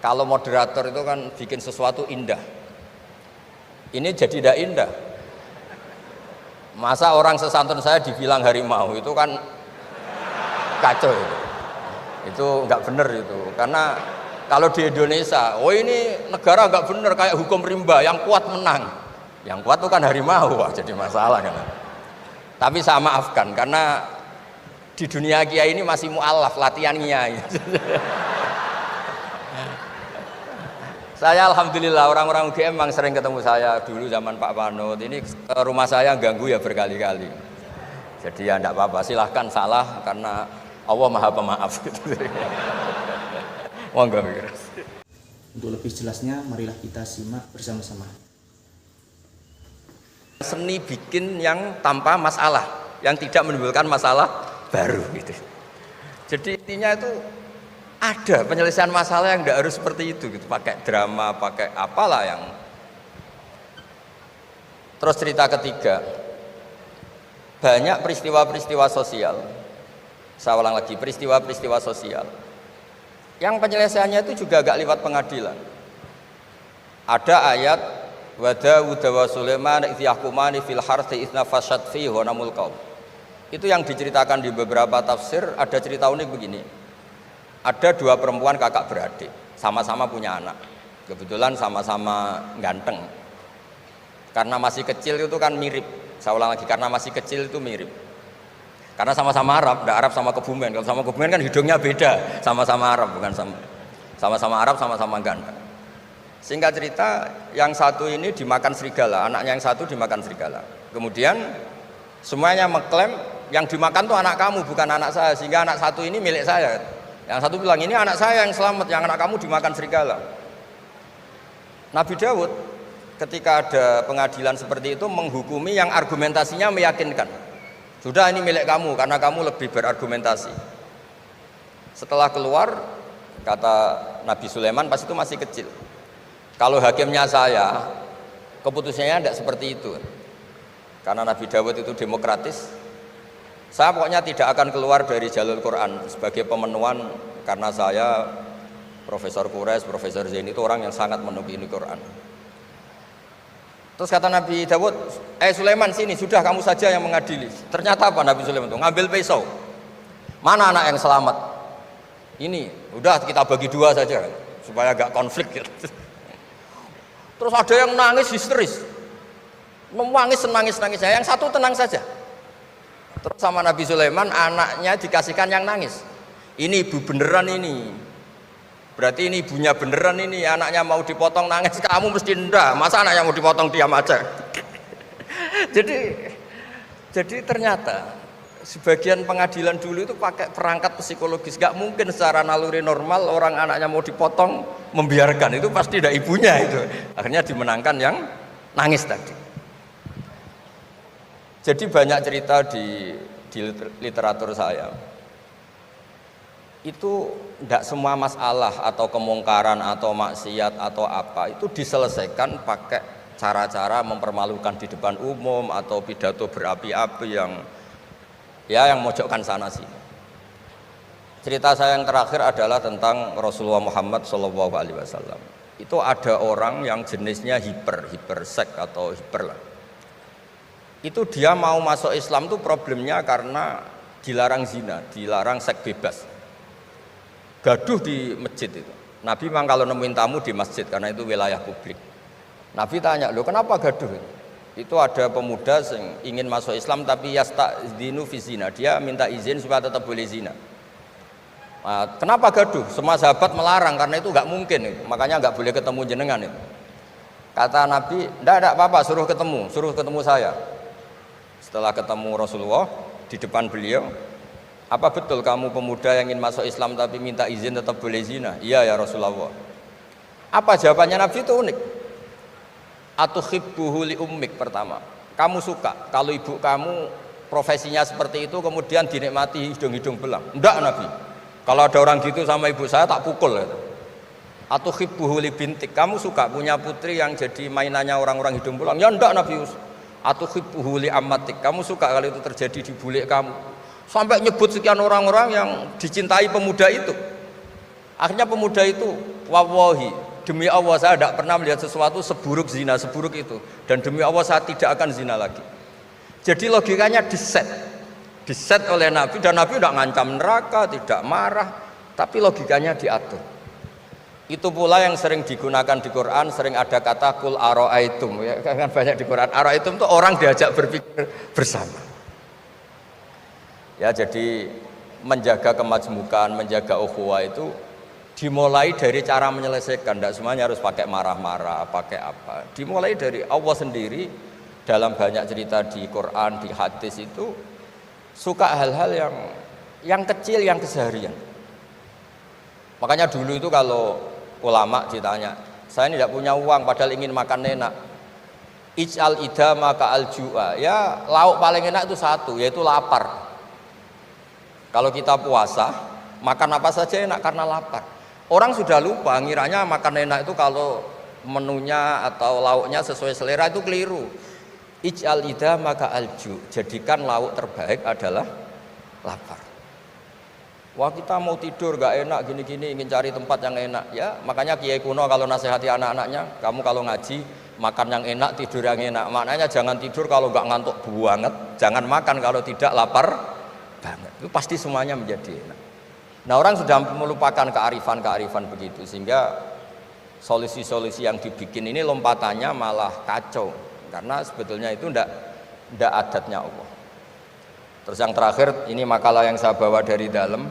Kalau moderator itu kan bikin sesuatu indah. Ini jadi tidak indah. Masa orang sesantun saya dibilang harimau, itu kan kacau itu. Itu nggak bener itu. Karena kalau di Indonesia, oh ini negara nggak bener kayak hukum rimba, yang kuat menang. Yang kuat itu kan harimau, wah jadi masalah kan. Tapi saya maafkan karena di dunia kiai ini masih mu'alaf latihannya. Saya alhamdulillah orang-orang UGM memang sering ketemu saya dulu zaman Pak Panut. Ini rumah saya ganggu ya berkali-kali. Jadi ya enggak apa-apa, silahkan salah karena Allah Maha Pemaaf. Monggo. Untuk lebih jelasnya marilah kita simak bersama-sama. Seni bikin yang tanpa masalah, yang tidak menimbulkan masalah baru gitu. Jadi intinya itu ada penyelesaian masalah yang tidak harus seperti itu gitu, pakai drama, pakai apalah yang. Terus cerita ketiga, banyak peristiwa-peristiwa sosial, saya ulang lagi, peristiwa-peristiwa sosial yang penyelesaiannya itu juga agak lewat pengadilan. Ada ayat wa Daud wa Sulaiman idh yahkumani fil harthi idh nafashat fihi ghanamul qaum. Itu yang diceritakan di beberapa tafsir. Ada cerita unik begini, ada dua perempuan kakak beradik, sama-sama punya anak, kebetulan sama-sama ganteng. Karena masih kecil itu kan mirip, saya ulang lagi, karena masih kecil itu mirip. Karena sama-sama Arab, tidak Arab sama Kebumen. Kalau sama Kebumen kan hidungnya beda, sama-sama Arab, bukan sama-sama Arab, sama-sama ganteng. Singkat cerita, yang satu ini dimakan serigala, anaknya yang satu dimakan serigala. Kemudian semuanya mengklaim yang dimakan tuh anak kamu, bukan anak saya, sehingga anak satu ini milik saya. Yang satu bilang, ini anak saya yang selamat, yang anak kamu dimakan serigala. Nabi Daud ketika ada pengadilan seperti itu menghukumi yang argumentasinya meyakinkan. Sudah, ini milik kamu karena kamu lebih berargumentasi. Setelah keluar, kata Nabi Sulaiman, pas itu masih kecil, kalau hakimnya saya, keputusannya tidak seperti itu. Karena Nabi Daud itu demokratis, saya pokoknya tidak akan keluar dari jalur Quran sebagai pemenuhan, karena saya Profesor Quraisy, Profesor Zain itu orang yang sangat menukini Quran. Terus kata Nabi Daud, Sulaiman sini, sudah kamu saja yang mengadili. Ternyata apa Nabi Sulaiman itu? Ngambil pisau. Mana anak yang selamat? Ini, udah kita bagi dua saja supaya agak konflik gitu. Terus ada yang nangis histeris, menangis nangis, yang satu tenang saja. Terus sama Nabi Sulaiman, anaknya dikasihkan yang nangis. Ini ibu beneran ini. Berarti ini ibunya beneran ini, anaknya mau dipotong nangis, kamu mesti ndak, masa anaknya mau dipotong diam aja. jadi ternyata sebagian pengadilan dulu itu pakai perangkat psikologis, gak mungkin secara naluri normal orang anaknya mau dipotong membiarkan, itu pasti tidak ibunya itu. Akhirnya dimenangkan yang nangis tadi. Jadi banyak cerita di literatur saya. Itu tidak semua masalah atau kemungkaran atau maksiat atau apa itu diselesaikan pakai cara-cara mempermalukan di depan umum atau pidato berapi-api yang mojokkan sana sini. Cerita saya yang terakhir adalah tentang Rasulullah Muhammad SAW. Itu ada orang yang jenisnya hipersek atau hiper lah. Itu dia mau masuk Islam tuh problemnya karena dilarang zina, dilarang seks bebas. Gaduh di masjid itu. Nabi memang kalau nemuin tamu di masjid karena itu wilayah publik. Nabi tanya, loh kenapa gaduh? Itu ada pemuda yang ingin masuk Islam tapi yasta'dzinu fi zina. Dia minta izin supaya tetap boleh zina. Nah, kenapa gaduh? Semua sahabat melarang karena itu nggak mungkin. Makanya nggak boleh ketemu jenengan itu. Kata Nabi, enggak apa-apa, suruh ketemu saya. Setelah ketemu Rasulullah di depan beliau, apa betul kamu pemuda yang ingin masuk Islam tapi minta izin tetap boleh zina? Iya ya Rasulullah. Apa jawabannya Nabi itu unik. Atuhibbuhu li ummik, pertama. Kamu suka kalau ibu kamu profesinya seperti itu kemudian dinikmati hidung-hidung belang? Enggak Nabi. Kalau ada orang gitu sama ibu saya tak pukul. Atuhibbuhu li bintik. Kamu suka punya putri yang jadi mainannya orang-orang hidung belang? Ya enggak Nabi. Atuhibbuhu li ammatik. Kamu suka kalau itu terjadi di bule kamu? Sampai nyebut sekian orang-orang yang dicintai pemuda itu. Akhirnya pemuda itu, wallahi, demi Allah saya tidak pernah melihat sesuatu seburuk zina, seburuk itu. Dan demi Allah saya tidak akan zina lagi. Jadi logikanya diset oleh Nabi, dan Nabi tidak ngancam neraka, tidak marah, tapi logikanya diatur. Itu pula yang sering digunakan di Quran, sering ada kata kul aro'aitum, ya kan banyak di Quran. Aro'aitum itu orang diajak berpikir bersama. Ya, jadi menjaga kemajmukan, menjaga ukhuwah itu dimulai dari cara menyelesaikan. Tidak semuanya harus pakai marah-marah, pakai apa. Dimulai dari Allah sendiri dalam banyak cerita di Quran, di hadis itu suka hal-hal yang kecil, yang keseharian. Makanya dulu itu kalau ulama ditanya, saya ini tidak punya uang padahal ingin makan enak. Ij'al idama ka'al ju'a. Ya, lauk paling enak itu satu, yaitu lapar. Kalau kita puasa, makan apa saja enak karena lapar. Orang sudah lupa, ngiranya makan enak itu kalau menunya atau lauknya sesuai selera, itu keliru. Ij'al idama ka'al ju'. Jadikan lauk terbaik adalah lapar. Wah, kita mau tidur gak enak gini-gini, ingin cari tempat yang enak. Ya, makanya Kiai kuno kalau nasihati anak-anaknya, kamu kalau ngaji makan yang enak, tidur yang enak. Maknanya jangan tidur kalau gak ngantuk banget, jangan makan kalau tidak lapar banget. Itu pasti semuanya menjadi enak. Nah, orang sudah melupakan kearifan-kearifan begitu, sehingga solusi-solusi yang dibikin ini lompatannya malah kacau, karena sebetulnya itu ndak adatnya Allah. Terus yang terakhir, ini makalah yang saya bawa dari dalam.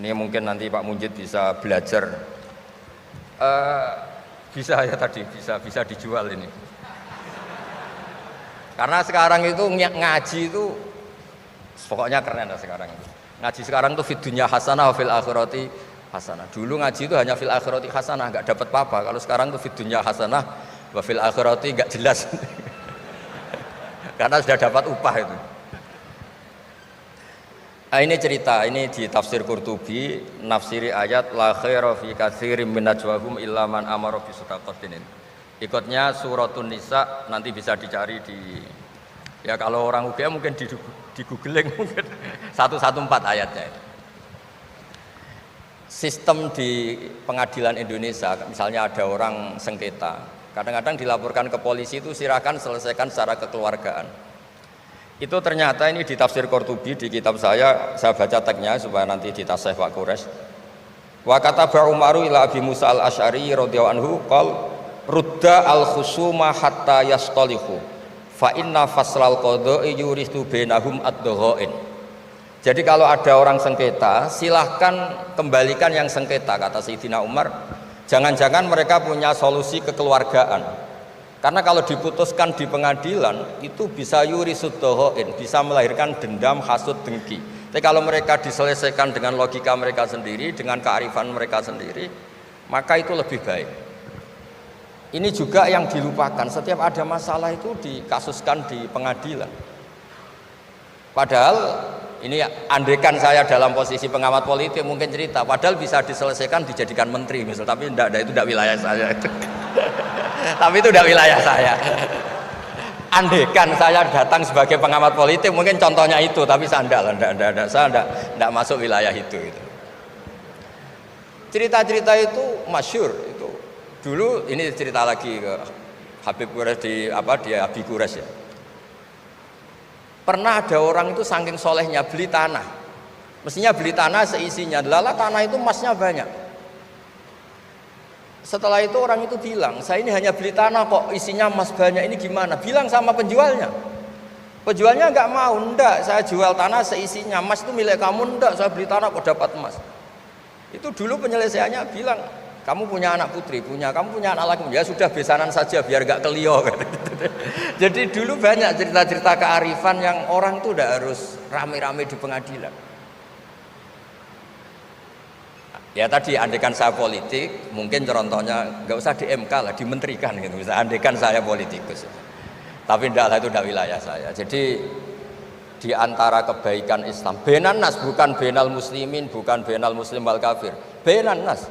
Ini mungkin nanti Pak Munjid bisa belajar. Bisa ya tadi, bisa dijual ini. Karena sekarang itu ngaji itu pokoknya keren lah sekarang itu. Ngaji sekarang tuh fid dunya hasanah wa fil akhirati hasanah. Dulu ngaji itu hanya fil akhirati hasanah, enggak dapat apa-apa. Kalau sekarang tuh fid dunya hasanah wa fil akhirati enggak jelas. Karena sudah dapat upah itu. Nah, ini cerita, ini di tafsir Qurtubi, nafsiri ayat la khaira fi katsirin min najwahum illa man amara bi shadaqatin. Ikutnya suratun Nisa, nanti bisa dicari di, ya kalau orang UGM mungkin di googling mungkin 114 ayatnya. Sistem di pengadilan Indonesia, misalnya ada orang sengketa, kadang-kadang dilaporkan ke polisi itu silakan selesaikan secara kekeluargaan. Itu ternyata ini di tafsir Qurtubi, di kitab saya baca teksnya supaya nanti ditasih Pak Quraisy. Wa kataba Umaru ila Abi Musa al-Asy'ari radhiyallahu anhu qol rudda al-khusuma hatta yastalihu fa inna faslal qada'i yuristu bainahum ad-daghain. Jadi kalau ada orang sengketa, silahkan kembalikan yang sengketa, kata Sayyidina Umar. Jangan-jangan mereka punya solusi kekeluargaan. Karena kalau diputuskan di pengadilan itu bisa yurisud daghain, bisa melahirkan dendam, hasud, dengki. Tapi kalau mereka diselesaikan dengan logika mereka sendiri, dengan kearifan mereka sendiri, maka itu lebih baik. Ini juga yang dilupakan, setiap ada masalah itu dikasuskan di pengadilan. Padahal ini andaikan saya dalam posisi pengamat politik mungkin cerita, padahal bisa diselesaikan dijadikan menteri misal, tapi itu tidak wilayah saya. Tapi itu tidak wilayah saya. Andaikan saya datang sebagai pengamat politik mungkin contohnya itu, tapi saya tidak masuk wilayah itu. Cerita-cerita itu masyhur itu. Dulu ini cerita lagi ke Habib Quraisy di Abi Quraisy ya. Pernah ada orang itu saking solehnya beli tanah. Mestinya beli tanah seisinya, lala tanah itu emasnya banyak. Setelah itu orang itu bilang, saya ini hanya beli tanah kok isinya emas banyak, ini gimana? Bilang sama penjualnya. Penjualnya enggak mau, enggak, saya jual tanah seisinya, emas itu milik kamu, enggak, saya beli tanah kok dapat emas. Itu dulu penyelesaiannya bilang, kamu punya anak putri, kamu punya anak laki, ya sudah besanan saja biar enggak kelio. Jadi dulu banyak cerita-cerita kearifan yang orang itu udah harus rame-rame di pengadilan. Ya tadi andaikan saya politik, mungkin contohnya nggak usah di MK lah, dimenterikan gitu. Bisa andaikan saya politikus. Tapi tidaklah, itu tidak wilayah saya. Jadi di antara kebaikan Islam, benan nas, bukan benal muslimin, bukan benal muslim wal kafir. Benan nas.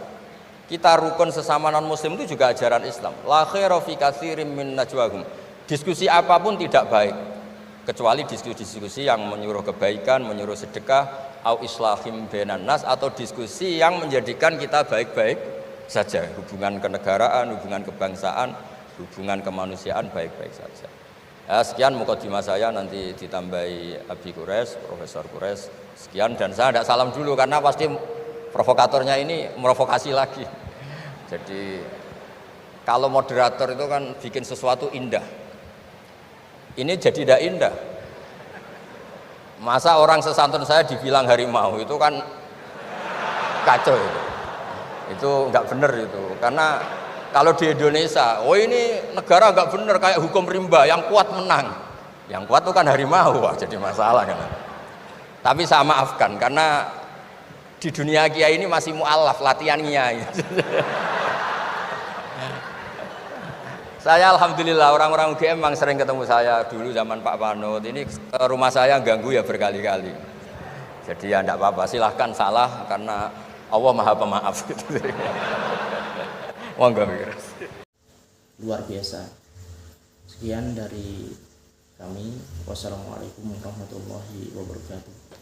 Kita rukun sesama non muslim itu juga ajaran Islam. La khaira fi katsirin min najwahum. Diskusi apapun tidak baik kecuali diskusi-diskusi yang menyuruh kebaikan, menyuruh sedekah au islahim bainan nas, atau diskusi yang menjadikan kita baik-baik saja, hubungan kenegaraan, hubungan kebangsaan, hubungan kemanusiaan baik-baik saja. Ya, sekian mukadimah saya, nanti ditambahi Abi Kures, Profesor Kures. Sekian, dan saya tidak salam dulu karena pasti provokatornya ini merovokasi lagi. Jadi kalau moderator itu kan bikin sesuatu indah. Ini jadi tidak indah. Masa orang sesantun saya dibilang harimau, itu kan kacau itu. Itu nggak benar itu. Karena kalau di Indonesia, oh ini negara nggak benar kayak hukum rimba, yang kuat menang. Yang kuat itu kan harimau, wah jadi masalah kan. Tapi saya maafkan karena di dunia kiai ini masih mu'alaf latihan kiai. Saya alhamdulillah orang-orang UGM memang sering ketemu saya dulu zaman Pak Panut. Ini ke rumah saya ganggu ya berkali-kali. Jadi ya enggak apa-apa, silahkan salah karena Allah Maha Pemaaf. Monggo. Luar biasa. Sekian dari kami. Wassalamualaikum warahmatullahi wabarakatuh.